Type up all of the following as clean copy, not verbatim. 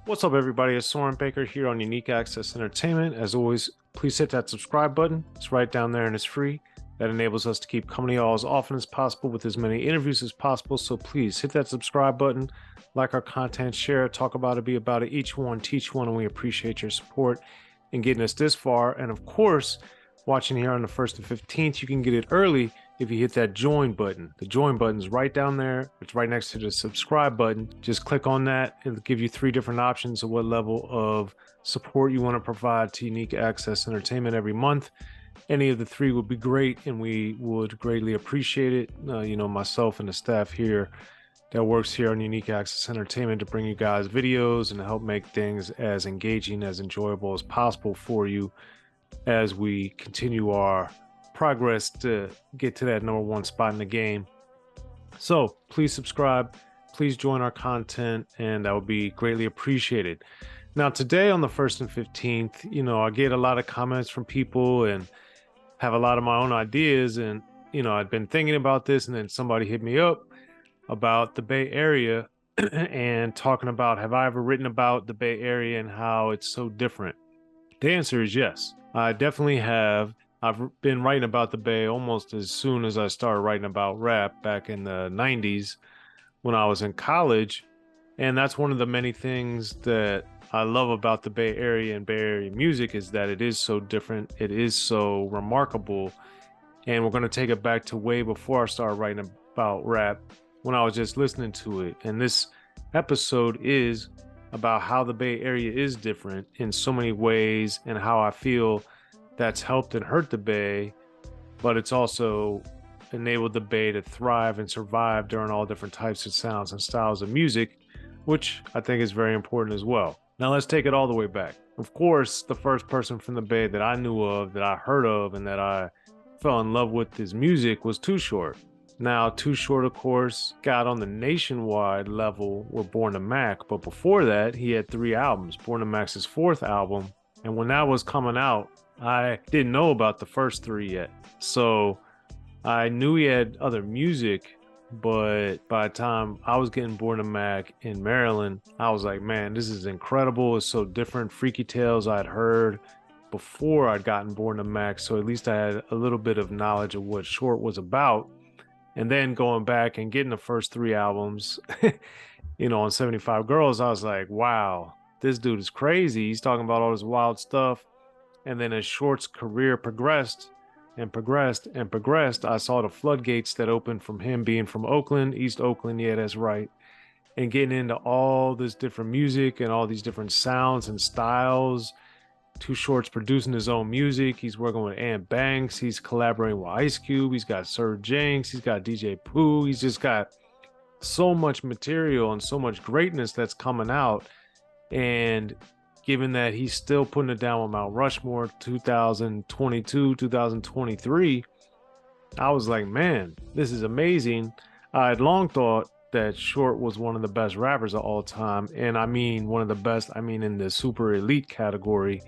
What's up, everybody? It's Soren Baker here on Unique Access Entertainment. As always, please hit that subscribe button. It's right down there and it's free. That enables us to keep coming to y'all as often as possible with as many interviews as possible. So please hit that subscribe button, like our content, share it, talk about it, be about it, each one, teach one, and we appreciate your support in getting us this far. And of course, watching here on the 1st and 15th, you can get it early if you hit that join button. The join button's right down there. It's right next to the subscribe button. Just click on that. It'll give you 3 different options of what level of support you want to provide to Unique Access Entertainment every month. Any of the 3 would be great, and we would greatly appreciate it. Myself and the staff here that works here on Unique Access Entertainment to bring you guys videos and to help make things as engaging, as enjoyable as possible for you as we continue our progress to get to that #1 spot in the game. So please subscribe, please join our content, and that would be greatly appreciated. Now, today on the 1st and 15th, I get a lot of comments from people and have a lot of my own ideas. And, I'd been thinking about this, and then somebody hit me up about the Bay Area and talking about, have I ever written about the Bay Area and how it's so different? The answer is yes. I definitely have. I've been writing about the Bay almost as soon as I started writing about rap back in the 90s when I was in college. And that's one of the many things that I love about the Bay Area and Bay Area music, is that it is so different. It is so remarkable. And we're going to take it back to way before I started writing about rap, when I was just listening to it. And this episode is about how the Bay Area is different in so many ways, and how I feel that's helped and hurt the Bay, but it's also enabled the Bay to thrive and survive during all different types of sounds and styles of music, which I think is very important as well. Now let's take it all the way back. Of course, the first person from the Bay that I knew of, that I heard of, and that I fell in love with his music was Too Short. Now, Too Short, of course, got on the nationwide level with Born to Mac, but before that, he had 3 albums. Born to Mac's 4th album, and when that was coming out, I didn't know about the first 3 yet. So I knew he had other music, but by the time I was getting Born to Mac in Maryland, I was like, man, this is incredible. It's so different. Freaky Tales I'd heard before I'd gotten Born to Mac, so at least I had a little bit of knowledge of what Short was about. And then going back and getting the first 3 albums, on 75 Girls, I was like, wow, this dude is crazy. He's talking about all this wild stuff. And then as Short's career progressed and progressed and progressed, I saw the floodgates that opened from him being from Oakland, East Oakland, yeah, that's right, and getting into all this different music and all these different sounds and styles. Too Short's producing his own music. He's working with Ant Banks. He's collaborating with Ice Cube. He's got Sir Jinx. He's got DJ Pooh. He's just got so much material and so much greatness that's coming out. And given that he's still putting it down with Mount Rushmore 2022, 2023, I was like, man, this is amazing. I had long thought that Short was one of the best rappers of all time. And I mean, one of the best, in the super elite category.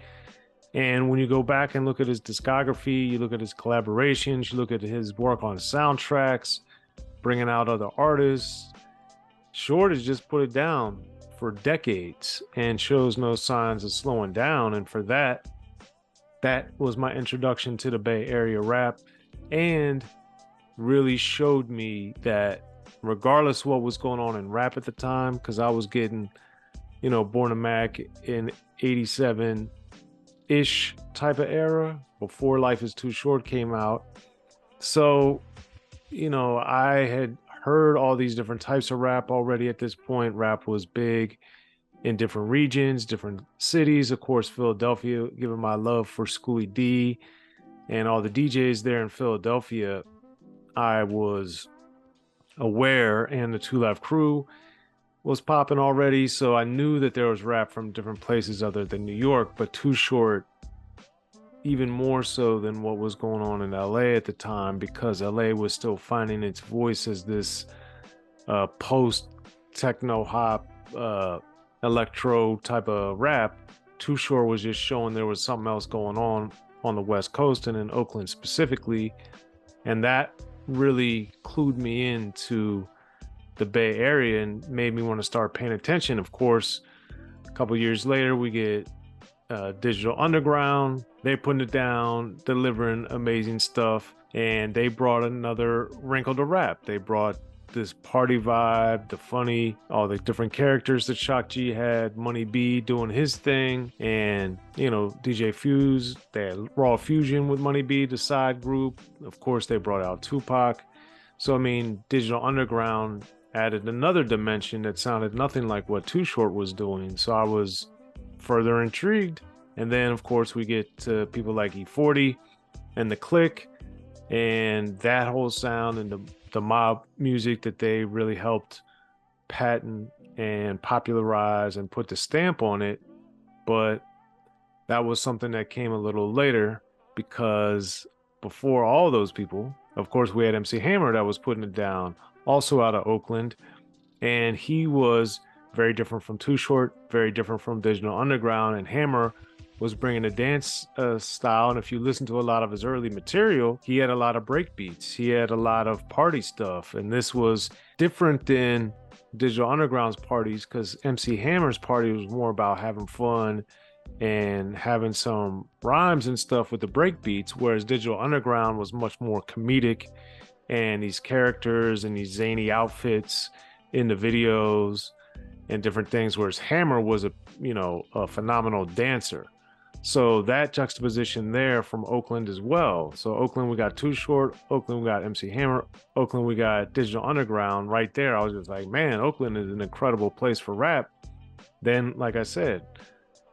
And when you go back and look at his discography, you look at his collaborations, you look at his work on soundtracks, bringing out other artists, Short has just put it down for decades and shows no signs of slowing down. And for that was my introduction to the Bay Area rap, and really showed me that regardless of what was going on in rap at the time, because I was getting, Born to Mac in 87-ish type of era, before Life is Too Short came out. So, I had heard all these different types of rap already at this point. Rap was big in different regions, different cities. Of course, Philadelphia, given my love for Schoolie D and all the DJs there in Philadelphia, I was aware, and the 2 Live Crew was popping already. So I knew that there was rap from different places other than New York, but Too Short even more so than what was going on in LA at the time, because LA was still finding its voice as this post techno hop electro type of rap. Too Short was just showing there was something else going on the West Coast and in Oakland specifically, and that really clued me into the Bay Area and made me want to start paying attention. Of course, couple years later, we get Digital Underground. They're putting it down, delivering amazing stuff, and they brought another wrinkle to rap. They brought this party vibe, the funny, all the different characters that Shock G had, Money B doing his thing, and DJ Fuse. They had Raw Fusion with Money B, the side group. Of course, they brought out Tupac. So I mean, Digital Underground added another dimension that sounded nothing like what Too Short was doing. So I was further intrigued. And then of course we get to people like E-40 and the Click and that whole sound and the mob music that they really helped patent and popularize and put the stamp on it. But that was something that came a little later, because before all those people, of course, we had MC Hammer that was putting it down, also out of Oakland, and he was very different from Too Short, very different from Digital Underground, and Hammer was bringing a dance style. And if you listen to a lot of his early material, he had a lot of break beats, he had a lot of party stuff, and this was different than Digital Underground's parties, because MC Hammer's party was more about having fun and having some rhymes and stuff with the break beats, whereas Digital Underground was much more comedic and these characters and these zany outfits in the videos and different things, whereas Hammer was a phenomenal dancer. So that juxtaposition there from Oakland as well. So Oakland, we got Too Short. Oakland, we got MC Hammer. Oakland, we got Digital Underground. Right there, I was just like, man, Oakland is an incredible place for rap. Then, like I said,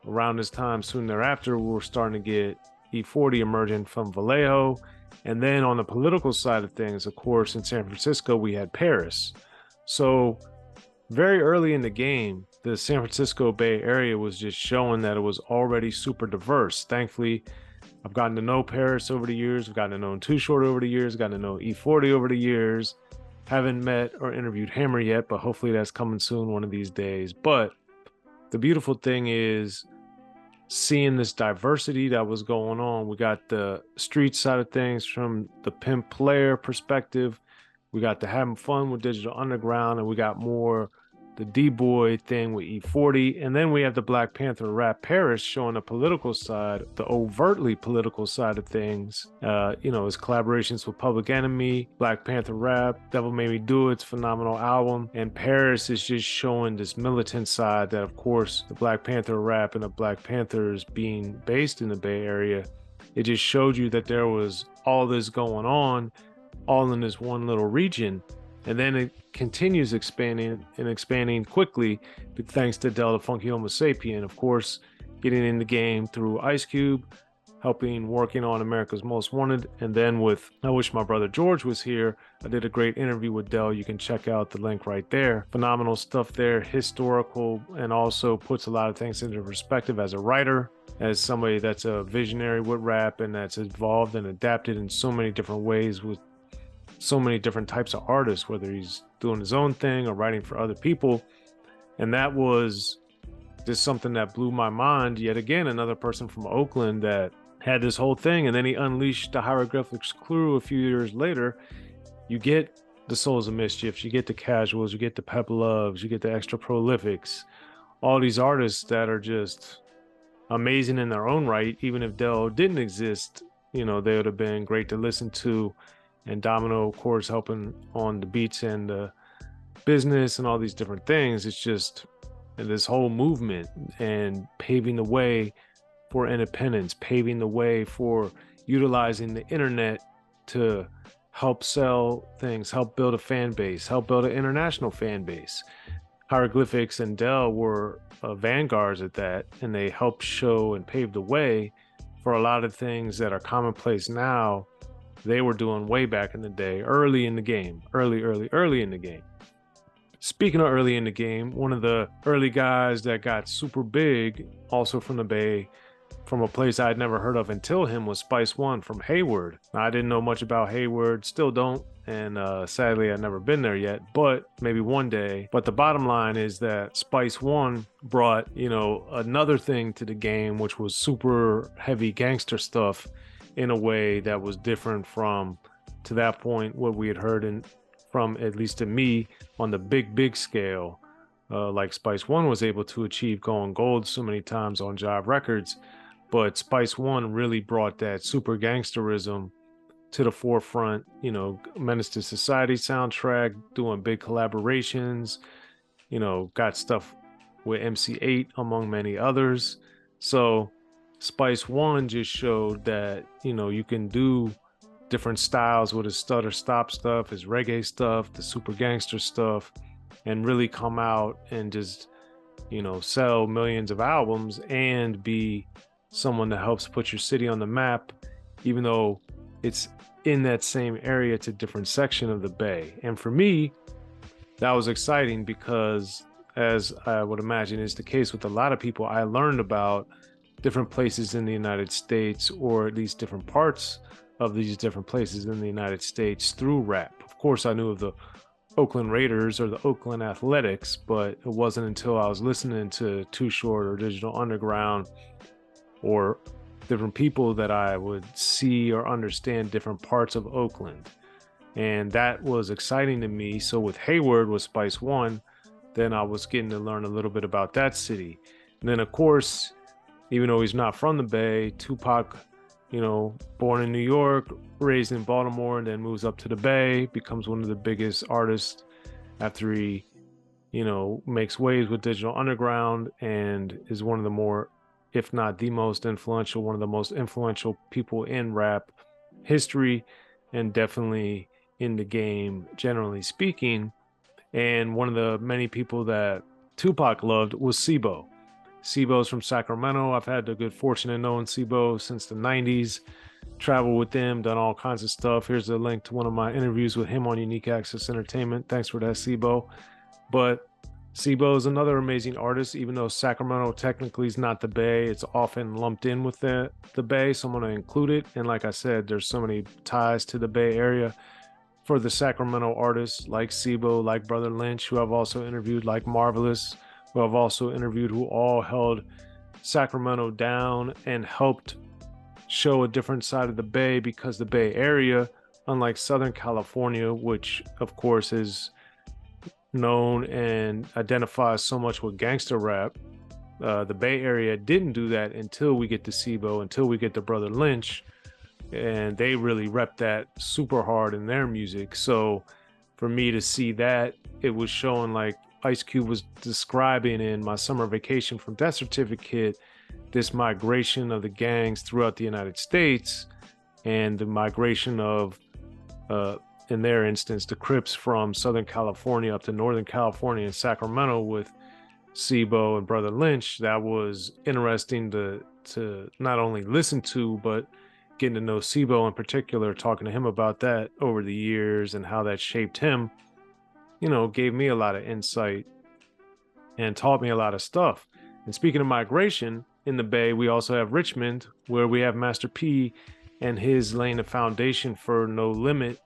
around this time, soon thereafter, we were starting to get E-40 emerging from Vallejo. And then on the political side of things, of course, in San Francisco, we had Paris. So very early in the game, the San Francisco Bay Area was just showing that it was already super diverse. Thankfully, I've gotten to know Paris over the years. I've gotten to know Too Short over the years. Gotten to know E-40 over the years. Haven't met or interviewed Hammer yet, but hopefully that's coming soon one of these days. But the beautiful thing is seeing this diversity that was going on. We got the street side of things from the pimp player perspective. We got the having fun with Digital Underground, and we got more the D-Boy thing with E-40. And then we have the Black Panther rap Paris showing the political side, the overtly political side of things. His collaborations with Public Enemy, Black Panther rap, Devil Made Me Do It's phenomenal album. And Paris is just showing this militant side that, of course, the Black Panther rap and the Black Panthers being based in the Bay Area, it just showed you that there was all this going on, all in this one little region. And then it continues expanding quickly, thanks to Del the Funky Homo Sapien, of course, getting in the game through Ice Cube, working on America's Most Wanted. And then with I Wish My Brother George Was Here, I did a great interview with Del. You can check out the link right there. Phenomenal stuff there, historical, and also puts a lot of things into perspective as a writer, as somebody that's a visionary with rap and that's evolved and adapted in so many different ways with so many different types of artists, whether he's doing his own thing or writing for other people. And that was just something that blew my mind. Yet again, another person from Oakland that had this whole thing, and then he unleashed the Hieroglyphics crew a few years later. You get the Souls of Mischief, you get the Casuals, you get the Pep Loves, you get the Extra Prolifics, all these artists that are just amazing in their own right. Even if Del didn't exist, they would have been great to listen to. And Domino, of course, helping on the beats and the business and all these different things. It's just this whole movement and paving the way for independence, paving the way for utilizing the internet to help sell things, help build a fan base, help build an international fan base. Hieroglyphics and Del were vanguards at that, and they helped show and pave the way for a lot of things that are commonplace now. They were doing way back in the day, early in the game, early in the game. Speaking of early in the game, one of the early guys that got super big, also from the Bay, from a place I'd never heard of until him, was Spice One from Hayward. Now, I didn't know much about Hayward, still don't, and sadly I've never been there yet, but maybe one day. But the bottom line is that Spice One brought, another thing to the game, which was super heavy gangster stuff, in a way that was different from, to that point, what we had heard from, at least to me, on the big scale like Spice One was able to achieve going gold so many times on Jive Records. But Spice One really brought that super gangsterism to the forefront. You know, Menace to Society soundtrack, doing big collaborations. You know, got stuff with MC8 among many others. So Spice One just showed that, you know, you can do different styles with his stutter stop stuff, his reggae stuff, the super gangster stuff, and really come out and just, you know, sell millions of albums and be someone that helps put your city on the map, even though it's in that same area. It's a different section of the Bay. And for me, that was exciting because, as I would imagine is the case with a lot of people, I learned about different places in the United States, or at least different parts of these different places in the United States through rap. Of course, I knew of the Oakland Raiders or the Oakland Athletics, but it wasn't until I was listening to Too Short or Digital Underground or different people that I would see or understand different parts of Oakland. And that was exciting to me. So with Hayward, with Spice One, then I was getting to learn a little bit about that city. And then, of course, even though he's not from the Bay, Tupac, you know, born in New York, raised in Baltimore, and then moves up to the Bay, becomes one of the biggest artists after he, you know, makes waves with Digital Underground, and is one of the more, if not the most influential, one of the most influential people in rap history, and definitely in the game, generally speaking. And one of the many people that Tupac loved was Sibo. Sibo's from Sacramento. I've had the good fortune of knowing Sibo since the 90s, traveled with them, done all kinds of stuff. Here's a link to one of my interviews with him on Unique Access Entertainment. Thanks for that, Sibo. But Sibo is another amazing artist, even though Sacramento technically is not the Bay. It's often lumped in with the Bay, so I'm going to include it. And like I said, there's so many ties to the Bay Area for the Sacramento artists like Sibo, like Brother Lynch, who I've also interviewed, like Marvelous, who I've also interviewed, who all held Sacramento down and helped show a different side of the Bay, because the Bay Area, unlike Southern California, which of course is known and identifies so much with gangster rap, the Bay Area didn't do that until we get to Sibo, until we get to Brother Lynch, and they really rep that super hard in their music. So for me to see that, it was showing, like Ice Cube was describing in My Summer Vacation from Death Certificate, this migration of the gangs throughout the United States, and the migration of, in their instance, the Crips from Southern California up to Northern California and Sacramento with Sibo and Brother Lynch. That was interesting to not only listen to, but getting to know Sibo in particular, talking to him about that over the years and how that shaped him, you know, gave me a lot of insight and taught me a lot of stuff. And speaking of migration, in the Bay, we also have Richmond, where we have Master P and his laying the foundation for No Limit,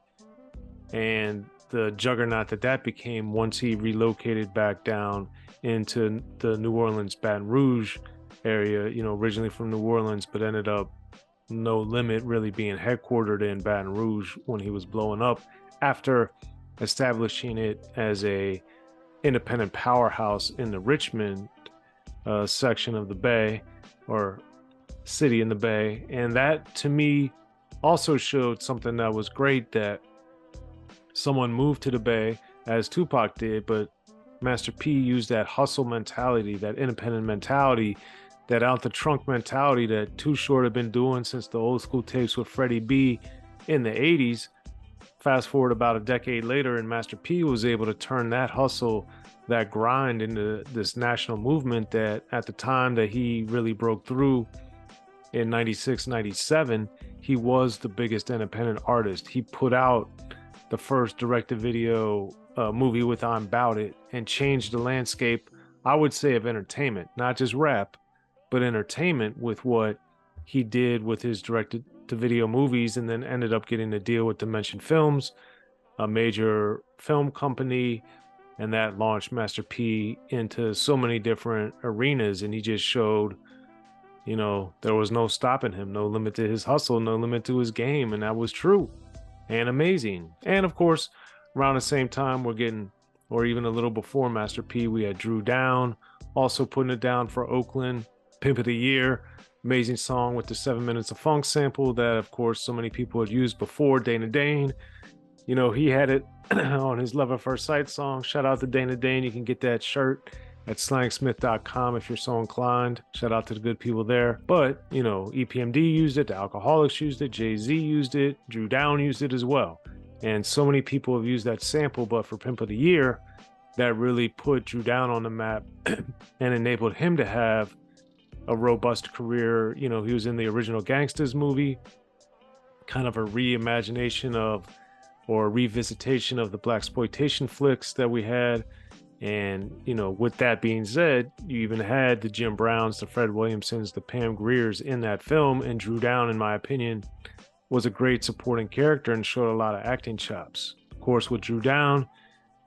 and the juggernaut that became once he relocated back down into the New Orleans, Baton Rouge area, you know, originally from New Orleans, but ended up No Limit really being headquartered in Baton Rouge when he was blowing up, after establishing it as a independent powerhouse in the Richmond section of the Bay, or city in the Bay. And that to me also showed something that was great, that someone moved to the Bay as Tupac did, but Master P used that hustle mentality, that independent mentality, that out the trunk mentality that Too Short had been doing since the old school tapes with Freddie B in the 80s. Fast forward about a decade later, and Master P was able to turn that hustle, that grind, into this national movement that at the time that he really broke through in 96, 97, he was the biggest independent artist. He put out the first direct-to-video movie with I'm Bout It, and changed the landscape, I would say, of entertainment, not just rap, but entertainment, with what he did with his direct-to-video movies, and then ended up getting a deal with Dimension Films, a major film company, and that launched Master P into so many different arenas. And he just showed, you know, there was no stopping him, no limit to his hustle, no limit to his game, and that was true and amazing. And of course, around the same time, we're getting or even a little before Master P, we had Drew Down, also putting it down for Oakland. Pimp of the Year, amazing song with the 7 minutes of funk sample that, of course, so many people had used before. Dana Dane, you know, he had it on his Love at First Sight song. Shout out to Dana Dane. You can get that shirt at slangsmith.com if you're so inclined. Shout out to the good people there. But, you know, EPMD used it, the Alcoholics used it, Jay-Z used it, Drew Down used it as well. And so many people have used that sample, but for Pimp of the Year, that really put Drew Down on the map and enabled him to have a robust career. You know, he was in the original Gangsters movie, kind of a reimagination of, or a revisitation of the blaxploitation flicks that we had. And, you know, with that being said, you even had the Jim Browns, the Fred Williamsons, the Pam Griers in that film. And Drew Down, in my opinion, was a great supporting character and showed a lot of acting chops. Of course, with Drew Down,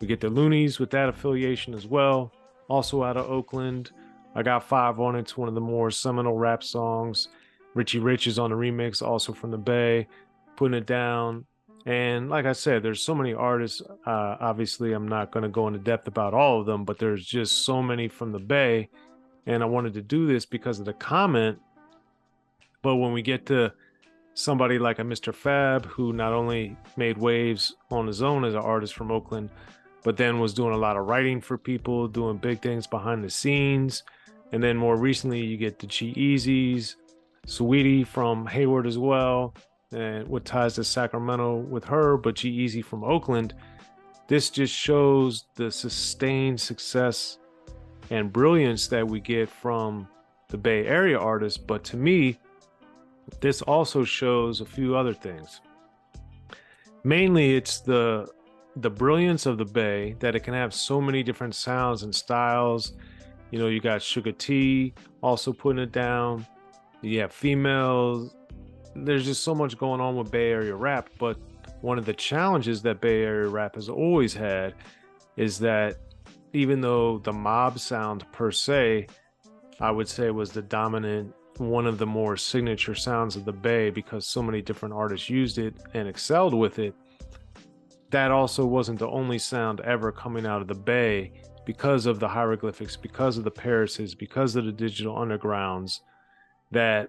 we get the Loonies with that affiliation as well. Also out of Oakland, I Got Five on it. It's one of the more seminal rap songs. Richie Rich is on the remix, also from the Bay, putting it down. And like I said, there's so many artists. Obviously, I'm not going to go into depth about all of them, but there's just so many from the Bay. And I wanted to do this because of the comment. But when we get to somebody like a Mr. Fab, who not only made waves on his own as an artist from Oakland, but then was doing a lot of writing for people, doing big things behind the scenes. And then more recently, you get the G-Eazy's, Sweetie from Hayward as well, and what ties to Sacramento with her, but G-Eazy from Oakland. This just shows the sustained success and brilliance that we get from the Bay Area artists. But to me, this also shows a few other things. Mainly, it's the brilliance of the Bay, that it can have so many different sounds and styles. You know, you got Sugar T also putting it down. You have females. There's just so much going on with Bay Area rap. But one of the challenges that Bay Area rap has always had is that even though the mob sound per se, I would say, was the dominant, one of the more signature sounds of the Bay, because so many different artists used it and excelled with it, that also wasn't the only sound ever coming out of the Bay, because of the Hieroglyphics, because of the Parises, because of the Digital Undergrounds, that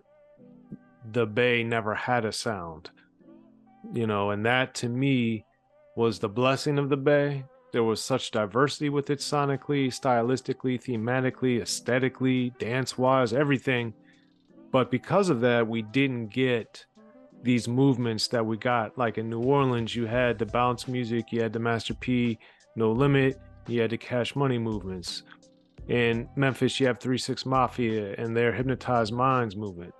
the Bay never had a sound, you know. And that to me was the blessing of the Bay. There was such diversity with it sonically, stylistically, thematically, aesthetically, dance-wise, everything. But because of that, we didn't get these movements that we got. Like in New Orleans, you had the bounce music, you had the Master P, No Limit, you had the Cash Money movements. In Memphis, you have 3-6 Mafia and their Hypnotized Minds movement.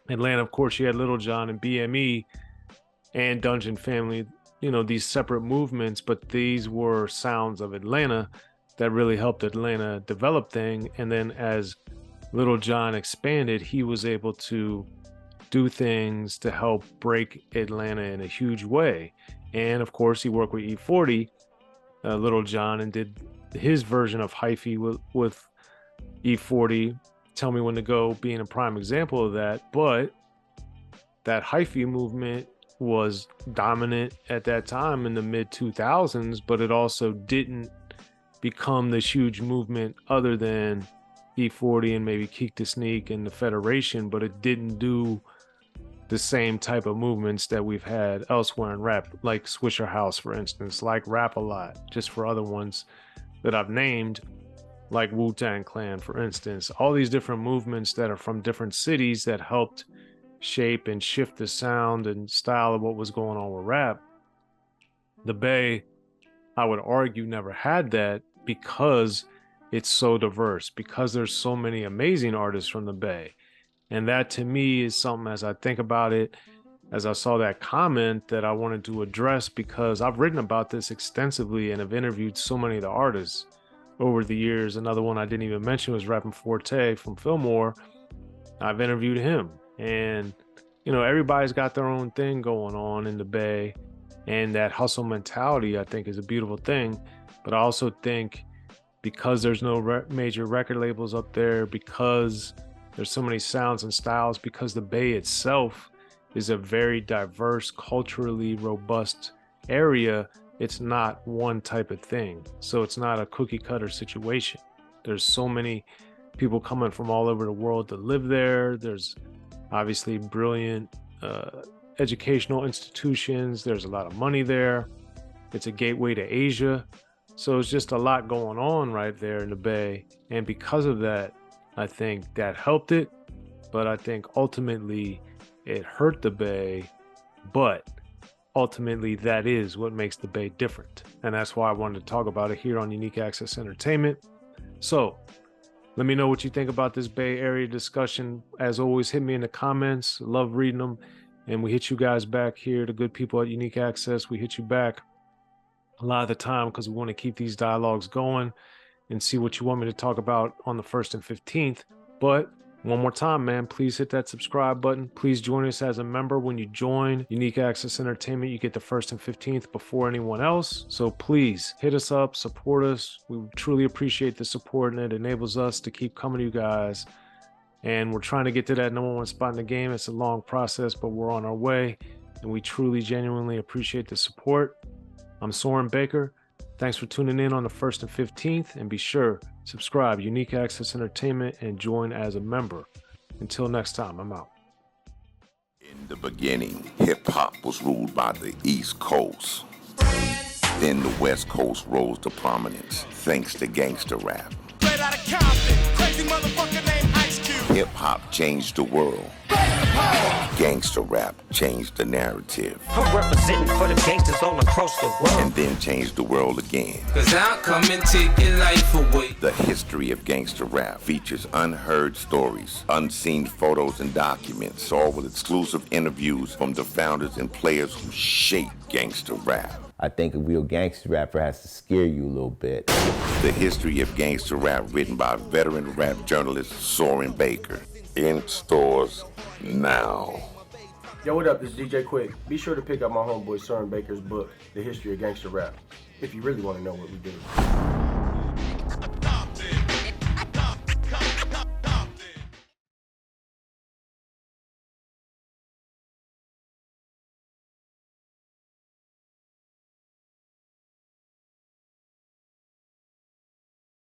Atlanta, of course, you had Little John and BME and Dungeon Family, you know, these separate movements, but these were sounds of Atlanta that really helped Atlanta develop things. And then as Little John expanded, he was able to do things to help break Atlanta in a huge way. And of course, he worked with E-40, Little John, and did his version of hyphy with E-40, Tell Me When to Go being a prime example of that. But that hyphy movement was dominant at that time in the mid 2000s, but it also didn't become this huge movement other than E-40 and maybe Keek the Sneak and the Federation, but it didn't do the same type of movements that we've had elsewhere in rap, like Swisher House, for instance, like Rap A Lot, just for other ones that I've named, like Wu-Tang Clan, for instance. All these different movements that are from different cities that helped shape and shift the sound and style of what was going on with rap. The Bay, I would argue, never had that because it's so diverse, because there's so many amazing artists from the Bay. And that to me is something, as I think about it, as I saw that comment, that I wanted to address, because I've written about this extensively and have interviewed so many of the artists over the years. Another one I didn't even mention was Rappin' Forte from Fillmore. I've interviewed him, and you know, everybody's got their own thing going on in the Bay, and that hustle mentality, I think, is a beautiful thing. But I also think because there's no major record labels up there, because there's so many sounds and styles, because the Bay itself is a very diverse, culturally robust area, it's not one type of thing. So it's not a cookie cutter situation. There's so many people coming from all over the world to live there. There's obviously brilliant educational institutions. There's a lot of money there. It's a gateway to Asia. So it's just a lot going on right there in the Bay. And because of that, I think that helped it. But I think ultimately it hurt the Bay. But ultimately that is what makes the Bay different. And that's why I wanted to talk about it here on Unique Access Entertainment. So let me know what you think about this Bay Area discussion. As always, hit me in the comments. Love reading them. And we hit you guys back here, the good people at Unique Access. We hit you back a lot of the time because we want to keep these dialogues going and see what you want me to talk about on the 1st and 15th. But one more time, man, please hit that subscribe button. Please join us as a member. When you join Unique Access Entertainment, you get the 1st and 15th before anyone else. So please hit us up, support us. We truly appreciate the support, and it enables us to keep coming to you guys. And we're trying to get to that #1 spot in the game. It's a long process, but we're on our way. And we truly, genuinely appreciate the support. I'm Soren Baker. Thanks for tuning in on the 1st and 15th. And be sure, subscribe, Unique Access Entertainment, and join as a member. Until next time, I'm out. In the beginning, hip-hop was ruled by the East Coast. Then the West Coast rose to prominence, thanks to gangster rap. Straight out of Compton, crazy motherfucker named Ice Cube. Hip-hop changed the world. Gangster rap changed the narrative. I'm representing for the gangsters all across the world. And then changed the world again. Cause I'll come and take your life away. The history of gangster rap features unheard stories, unseen photos and documents, all with exclusive interviews from the founders and players who shaped gangster rap. I think a real gangster rapper has to scare you a little bit. The history of gangster rap written by veteran rap journalist Soren Baker. In stores now. Yo, what up? This is DJ Quick. Be sure to pick up my homeboy Soren Baker's book, The History of Gangster Rap, if you really want to know what we do.